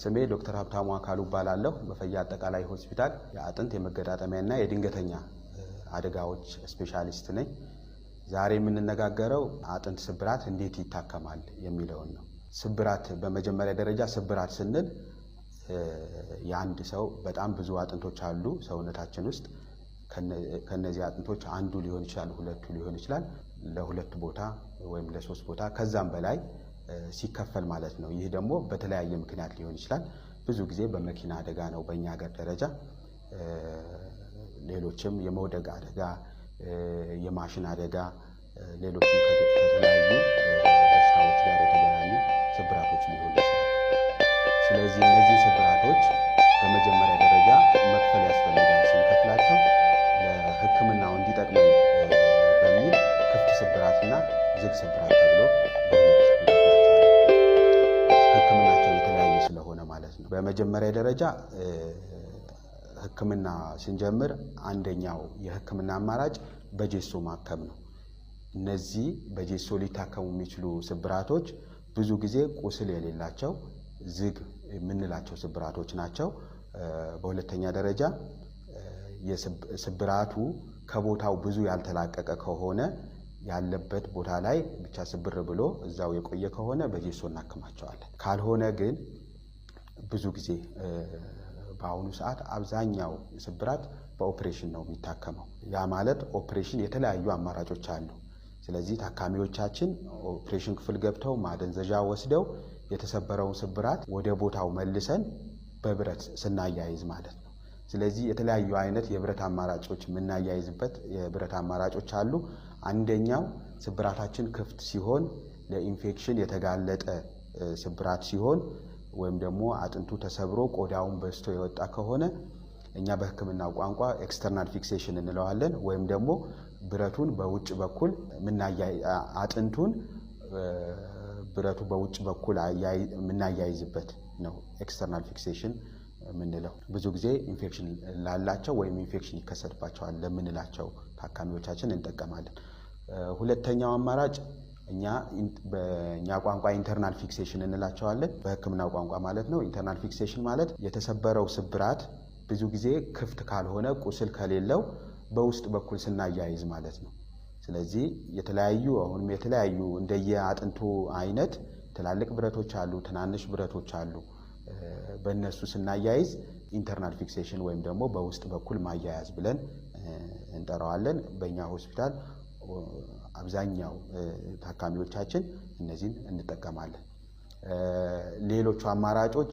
ስሜ ዶክተር ሀብታሙ አካሉ እባላለሁ በፈያ አጠቃላይ ሆስፒታል የአጥንት የመገጣጠሚያና የድንገተኛ አደጋዎች ስፔሻሊስት ነኝ። ዛሬ የምንነጋገረው አጥንት ስብራት እንዴት ይታከማል የሚለው ነው። ስብራት በመጀመሪያ ደረጃ ስብራት ስንል የአንድ ሰው በጣም ብዙ አጥንቶች አሉ ሰውነታችን ውስጥ ከነዚህ አጥንቶች አንዱ ሊሆን ይችላል ሁለቱ ሊሆን ይችላል ለሁለት ቦታ ወይም ለሶስት ቦታ ከዛም በላይ ሲከፈል ማለት ነው። ይህ ደግሞ በተለያየ ምክንያት ሊሆን ይችላል። ብዙ ጊዜ በመኪና አደጋ ነው በእኛ ሀገር ደረጃ። ሌሎችም የመውደቅ አደጋ፣ የማሽን አደጋ፣ ሌሎችም ከተለያዩ በሽታዎች ጋር የተገናኙ ስብራቶች ሊሆኑ ይችላል። ስለዚህ እነዚህ ስብራቶች በመጀመሪያ ደረጃ መክፈል ያስፈልጋል። ስንከፍላቸው ለሕክምናው እንዲጠቅመን በሚል ክፍት ስብራትና ዝግ ስብራት ተብሎ ሕክምናቸው የተለያዩ ስለሆነ ማለት ነው። በመጀመሪያ ደረጃ ሕክምና ስንጀምር አንደኛው የሕክምና አማራጭ በጄሶ ማከም ነው። እነዚህ በጄሶ ሊታከሙ የሚችሉ ስብራቶች ብዙ ጊዜ ቁስል የሌላቸው ዝግ የምንላቸው ስብራቶች ናቸው። በሁለተኛ ደረጃ ስብራቱ ከቦታው ብዙ ያልተላቀቀ ከሆነ ያለበት ቦታ ላይ ብቻ ስብር ብሎ እዛው የቆየ ከሆነ በጄሶ እናክማቸዋለን። ካልሆነ ግን ብዙ ጊዜ በአሁኑ ሰዓት አብዛኛው ስብራት በኦፕሬሽን ነው የሚታከመው። ያ ማለት ኦፕሬሽን የተለያዩ አማራጮች አሉ። ስለዚህ ታካሚዎቻችን ኦፕሬሽን ክፍል ገብተው ማደንዘዣ ወስደው የተሰበረውን ስብራት ወደ ቦታው መልሰን በብረት ስናያይዝ ማለት ነው። ስለዚህ የተለያዩ አይነት የብረት አማራጮች የምናያይዝበት የብረት አማራጮች አሉ። አንደኛው ስብራታችን ክፍት ሲሆን ለኢንፌክሽን የተጋለጠ ስብራት ሲሆን ወይም ደግሞ አጥንቱ ተሰብሮ ቆዳውን በስቶ የወጣ ከሆነ እኛ በሕክምናው ቋንቋ ኤክስተርናል ፊክሴሽን እንለዋለን። ወይም ደግሞ ብረቱን በውጭ በኩል አጥንቱን ብረቱ በውጭ በኩል የምናያይዝበት ነው ኤክስተርናል ፊክሴሽን የምንለው። ብዙ ጊዜ ኢንፌክሽን ላላቸው ወይም ኢንፌክሽን ይከሰትባቸዋል ለምንላቸው ታካሚዎቻችን እንጠቀማለን። ሁለተኛው አማራጭ በእኛ ቋንቋ ኢንተርናል ፊክሴሽን እንላቸዋለን፣ በሕክምናው ቋንቋ ማለት ነው። ኢንተርናል ፊክሴሽን ማለት የተሰበረው ስብራት ብዙ ጊዜ ክፍት ካልሆነ ቁስል ከሌለው በውስጥ በኩል ስናያይዝ ማለት ነው። ስለዚህ የተለያዩ እንደየአጥንቱ አይነት ትላልቅ ብረቶች አሉ፣ ትናንሽ ብረቶች አሉ። በእነሱ ስናያይዝ ኢንተርናል ፊክሴሽን ወይም ደግሞ በውስጥ በኩል ማያያዝ ብለን እንጠራዋለን። በእኛ ሆስፒታል አብዛኛው ታካሚዎቻችን እነዚህን እንጠቀማለን። ሌሎቹ አማራጮች